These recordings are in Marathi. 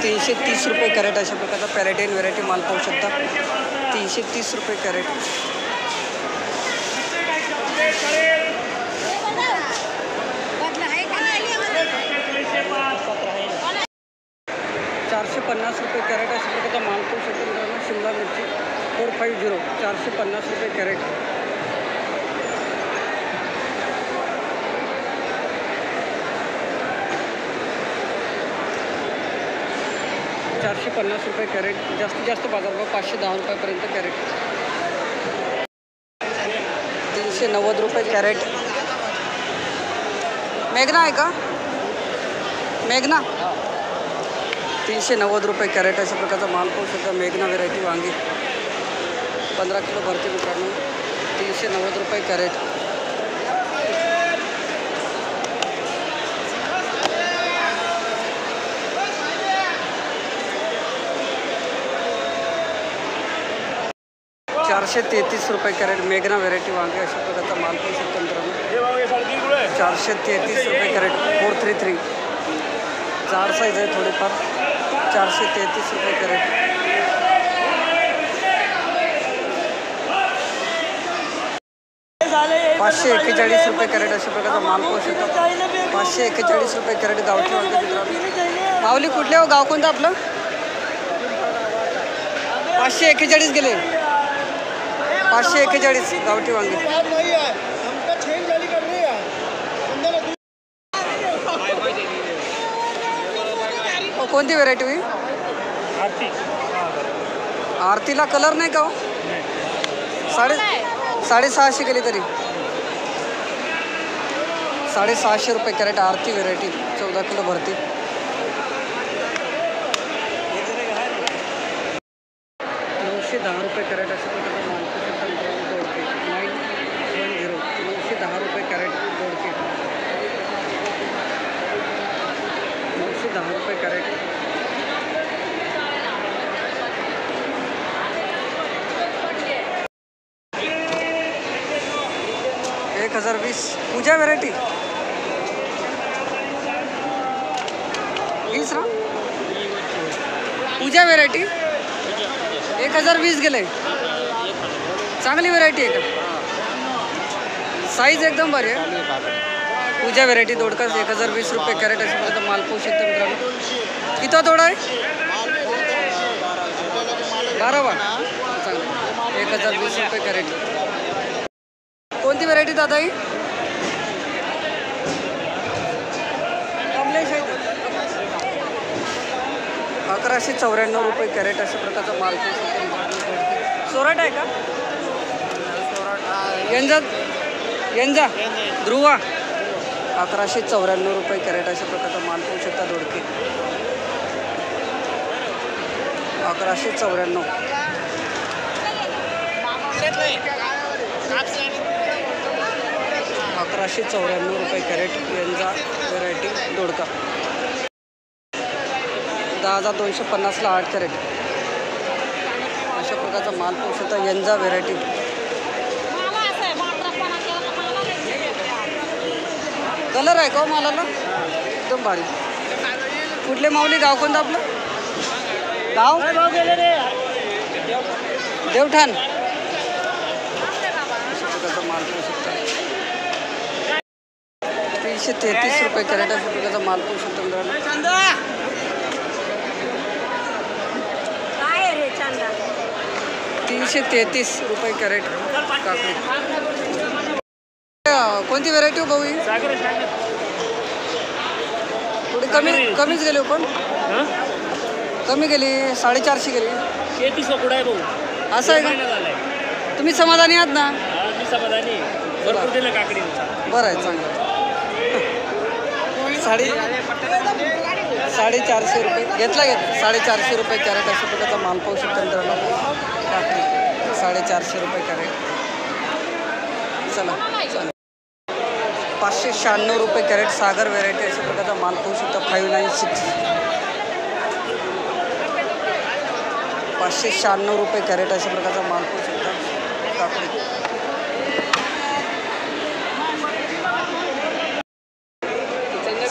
330 रुपये कॅरेट अशा प्रकारचा पॅरेटाईन व्हेरायटी माल पाहू शकता. 330 रुपये कॅरेट. 450 रुपये कॅरेट अशा प्रकारचा माल पाहू शकता मित्रांनो. शिमला मिरची 450 450 रुपये कॅरेट. 450 रुपये कॅरेट. जास्तीत जास्त बाजारभाव 510 रुपयापर्यंत कॅरेट. 390 रुपये कॅरेट. मेघना आहे का? मेघना 390 रुपये कॅरेट अशा प्रकारचा माल पाहू शकता. मेघना व्हेरायटी वांगी 15 किलो भरते मित्रांनो. 390 रुपये कॅरेट. 433 रुपये कॅरेट. मेघना व्हेरायटी वांगे अशा प्रकारचा माल पाहू शकता मित्रांनो. 433 रुपये कॅरेट. 433 जाड साईज आहे थोडीफार. 433 रुपये कॅरेट. 541 रुपये कॅरेट अशा प्रकारचा माल पाहू शकता. 541 रुपये कॅरेट गावठी वांगे मित्रांनो. माऊली कुठले हो? गाव कोणतं आपलं? 541 गेले. 541 गावठी वांगे. कोणती व्हेरायटी होई? आरतीला कलर नाही का हो? 650 गेली तरी. 650 रुपये कॅरेट आरती व्हेरायटी 14 किलो भरती. 910 रुपये कॅरेट अशा प्रकारचा माल 910 रुपये कॅरेट. 910 रुपये कॅरेट. 1020 पूजा व्हेरायटी. पूजा व्हेरायटी 1020 गेले. चांगली व्हेरायटी आहे का? साईज एकदम भारी आहे. पूजा व्हेरायटी दोडका 1020 रुपये कॅरेट अशा प्रकारचा माल पाहू शकता मित्रांनो. किती तोडा आहे? 12वा. चांगलं. 1020 रुपये कॅरेट. कोणती व्हेरायटी दादा ही? कमलेश आहे. 1194 रुपये कॅरेट अशा प्रकारचा माल पाहू शकता. सोराट आहे का? यंजा ध्रुवा 1194 रुपये कॅरेट अशा प्रकारचा माल पाहू शकता. दोडके 1194. 1194 रुपये कॅरेट यंजा व्हेरायटी दोडका. 10,250ला 8 कॅरेट अशा प्रकारचा माल पाहू शकता. यंजा व्हेरायटी. कलर आहे का हो मालाला? एकदम भारी. कुठले माऊली? गाव कोणतं आपलं? गाव देवठाण. अशा प्रकारचा माल पाहू शकता. 333 रुपये कॅरेट अशा प्रकारचा माल पाहू शकता मित्रांनो. 333 रुपये कॅरेट काकडी. कोणती व्हेरायटी हो भाऊ? थोडी कमीच गेली हो. पण कमी गेली. 450 गेली. असं आहे का? तुम्ही समाधानी आहात ना? बरं आहे. चांगलं. 450 रुपये घेतला. 450 रुपये कॅरेट अशा प्रकारचा माल पाहू शकता मित्रांनो. काकडी 450 रुपये कॅरेट. चला. 596 रुपये कॅरेट सागर व्हेरायटी अशा प्रकारचा माल पाहू शकता. 596. 596 रुपये कॅरेट अशा प्रकारचा माल पाहू शकता. काकडी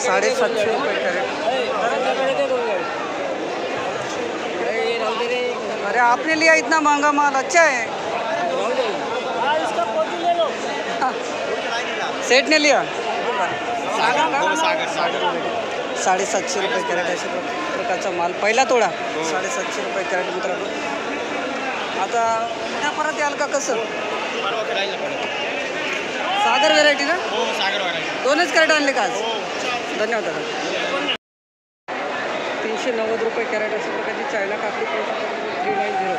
750 रुपये कॅरेट. अरे आपने लिया इतना महंगा माल, अच्छा है। सेठ ने लिया 750 रुपये कॅरेट अशा प्रकारचा माल पहिला तोडा 750 रुपये कॅरेट मित्रांनो. आता उद्या परत याल का कसं? सागर व्हेरायटी ना? दोनच कॅरेट आणले का आज? धन्यवाद दादा. 390 रुपये कॅरेट अशा प्रकारची चायना काकडी 390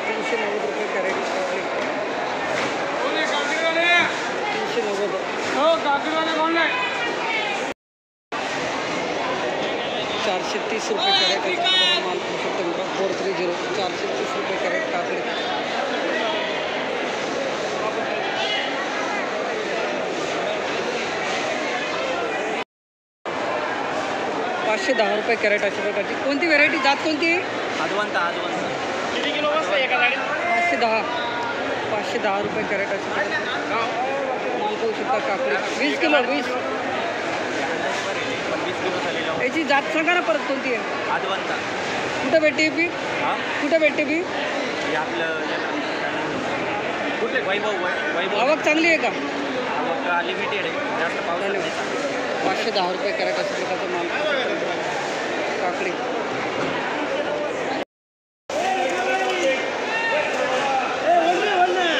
390 रुपये कॅरेट काकडी 390. हो काकडीवाले कोण नाही. 430 रुपये कॅरेट माल 430 430 रुपये कॅरेट काकडी. 510 रुपये कॅरेट अशा प्रकारची. कोणती व्हेरायटी, जात कोणती? आजवंता. किती किलो बसतं एका गाडीत? 510 रुपये कॅरेट अशा प्रकारची माल पाहू शकता काकडी. 20 किलो 20. याची जात सांगा ना परत कोणती आहे? आजवंता. कुठं भेटते ही पीक? कुठं भेटते पीक? आपलं कुठले वैभव. आवक चांगली आहे का? आवक लिमिटेड आहे, जास्त पाऊस नाही. 510 रुपये कॅरेट अशा प्रकारचा माल काकडी.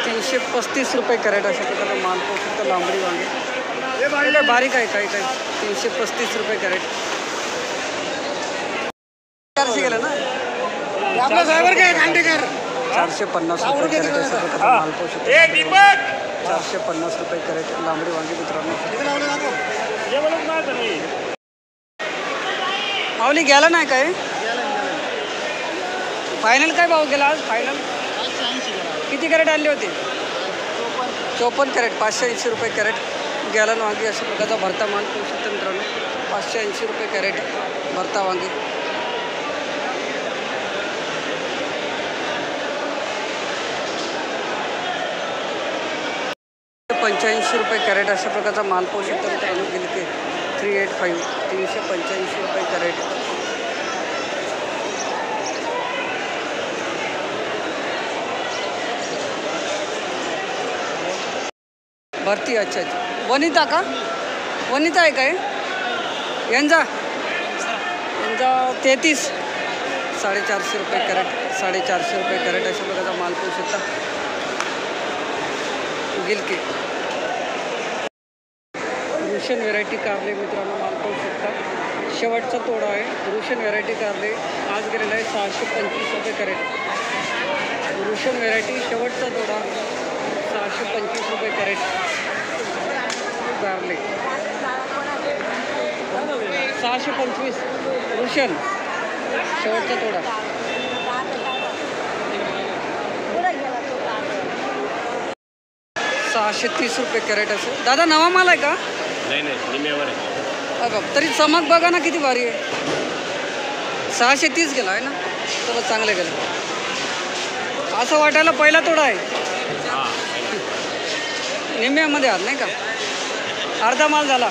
335 रुपये कॅरेट अशा प्रकारचा माल पाहू शकता. लांबडी वांगे काय बारीक आहे, काही 335 रुपये कॅरेट. 400 गेलं ना? 450 रुपये कॅरेट अशा प्रकारचा माल पाहू शकता. 450 रुपये कॅरेट लांबडी वांगे मित्रांनो. माऊली गेला नाही काय? फायनल काय भाव गेला आज? फायनल किती कॅरेट आणले होते? 54 कॅरेट. 580 रुपये कॅरेट गॅलन वांगी अशा प्रकारचा भरता माल पाहू शकता मित्रांनो. 580 रुपये कॅरेट भरता वांगी. 85 रुपये कॅरेट अशा प्रकारचा माल पाहू शकता मित्रांनो. गिलके 385 385 रुपये कॅरेट. भरती. अच्छा वनिता का? वनिता आहे काय? यांचा 33 450 रुपये कॅरेट 450 रुपये कॅरेट अशा प्रकारचा माल पाहू शकता. गिलके रुशन व्हेरायटी कारले मित्रांनो माल पाहू शकता. शेवटचा तोडा आहे. रुशन व्हेरायटी कारले आज गेलेला आहे 625 रुपये कॅरेट. रुशन व्हेरायटी शेवटचा तोडा 625 रुपये कॅरेट कारले. 625 रुशन शेवटचा तोडा. 630 रुपये कॅरेट असेल. दादा नवा माल आहे का? नाही निम्यावर आहे. बघा तरी चमक बघा ना किती भारी आहे. 630 गेला आहे ना? तर चांगलं गेलं. असं वाटायला पहिला तोडा आहे. निम्म्यामध्ये आहात नाही का? अर्धा माल झाला.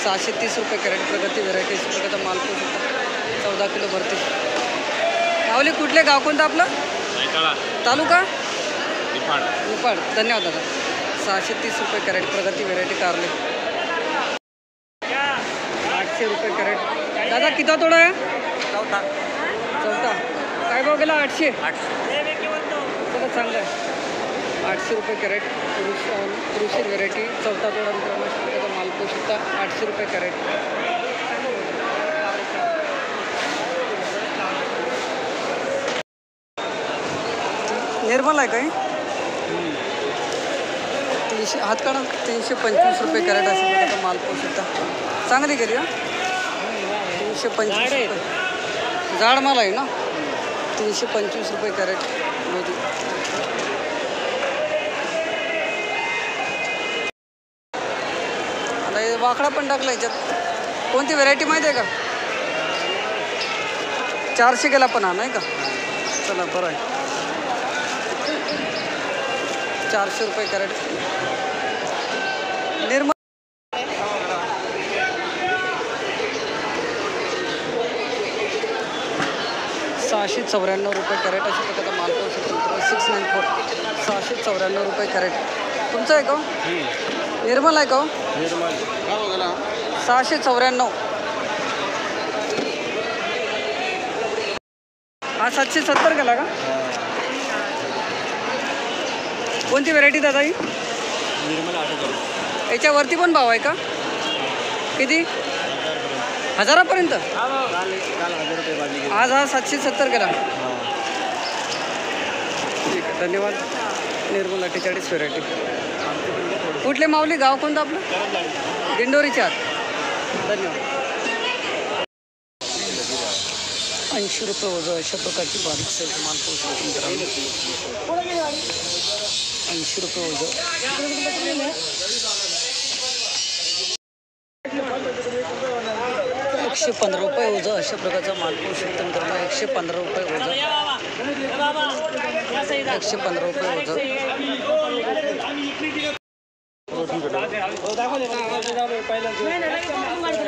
630 रुपये कॅरेट प्रगती व्हेरायटी प्रकारचा माल पाहू शकता. 14 किलो भरते. माऊली कुठले गाव कोणतं आपलं? तालुका निफाड. धन्यवाद दादा. 630 रुपये कॅरेट प्रगती व्हेरायटी कारले. 800 रुपये कॅरेट. दादा किती तोडा आहे? चौथा. काय भाव गेला? 800. चला चांगलं आहे. 800 रुपये कॅरेट रुशन व्हेरायटी चौथा तोडा मित्रांनो त्याचा माल पाहू शकता. 800 रुपये कॅरेट. निर्मल आहे काही 300 हात काढा. 325 रुपये कॅरेट अशा प्रकारचा माल पाहू शकता. चांगली गेली हा. 325 रुपये जाड माल आहे ना. 325 रुपये कॅरेट मोदी. आता वाकडा पण टाकला याच्यात. कोणती व्हेरायटी माहिती आहे का? 400 गेला पण हा नाही का? चला बरं आहे. 400 रुपये कॅरेट निर्मल. 600 694 कॅरेट अशा प्रकारचा माल पाहू शकतो मित्रांनो. 694 694 कॅरेट. तुमचं आहे का हो? निर्मल आहे का हो? 694. हा 770 गेला का? कोणती व्हेरायटी दादा ही? याच्यावरती पण भाव आहे का? किती? 1000पर्यंत? आज हा 770 गेला. ठीक आहे, धन्यवाद. निर्मल 48 व्हेरायटी. कुठले माऊली, गाव कोणतं आपलं? दिंडोरीच्या आत. धन्यवाद. 80 रुपये वजन अशा प्रकारची बारीक साईज माल पाहू शकतो मित्रांनो. 80 रुपये वजन. 115 रुपये वजन अशा प्रकारचा माल पाहू शकतो मित्रांनो. 115 रुपये वजन. 115 रुपये वजन.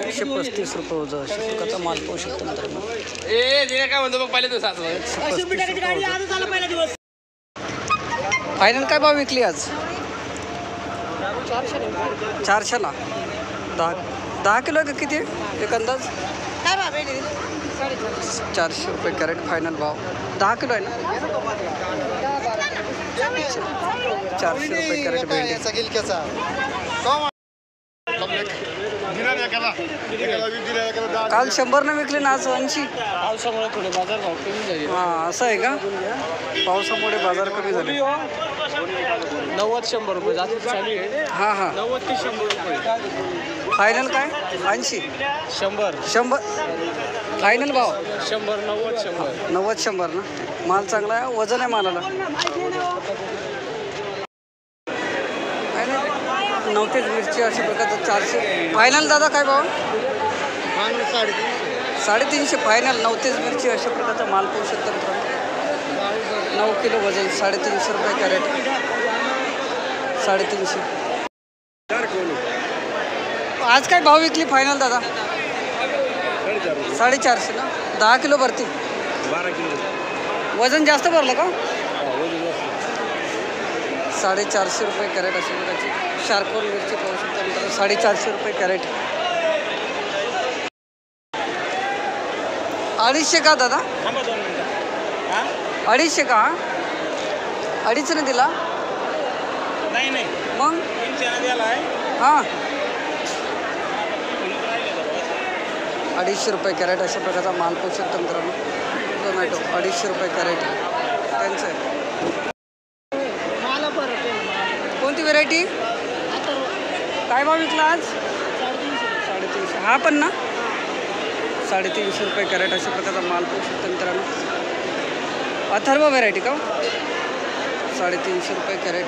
135 रुपये वजन अशा प्रकारचा माल पाहू शकतो मित्रांनो. फायनल काय भाव विकली आज? 400ला. 10 किलो आहे का किती? एक अंदाज 400 रुपये कॅरेट फायनल भाव. 10 किलो आहे ना? 400 रुपये कॅरेट भेंडी. काल 100 विकले ना, आज 80. पावसामुळे थोडे बाजार भाव कमी झाले. हां, असं आहे का? पावसामुळे बाजार कमी झाले. 90-100 रुपये जास्त चालू आहे. हां हां. 90 ते 100 रुपये. फायनल काय? 80. 100 फायनल भाव. 100 90 90 ना. माल चांगला आहे, वजन आहे मालाला. नवतेज मिरची अशा प्रकारचं 400. फायनल दादा काय भाव? 350 फायनल. नवतेज मिरची अशा प्रकारचा माल पाहू शकतो मित्रांनो. 9 किलो वजन. 350 रुपये कॅरेट. 350. आज काय भाव विकली फायनल दादा? 450 ना. 10 किलो भरती. 12 किलो वजन जास्त भरलं का? 450 रुपये कॅरेट अशा प्रकारची शार्कोल मिरची पाहू शकता मित्रांनो. 450 रुपये कॅरेट. 250 का दादा? 250 का? 2.5 दिला? नाही मग 300 आहे. हां 250 रुपये कॅरेट अशा प्रकारचा माल पाहू शकतो मित्रांनो. टोमॅटो 250 रुपये कॅरेट त्यांचं आहे. कोणती व्हेरायटी? काय भाव विकला आज? 350. हा पण ना 350 रुपये कॅरेट अशा प्रकारचा माल पाहू शकतो मित्रांनो. अथर्व व्हेरायटी का? 350 रुपये कॅरेट.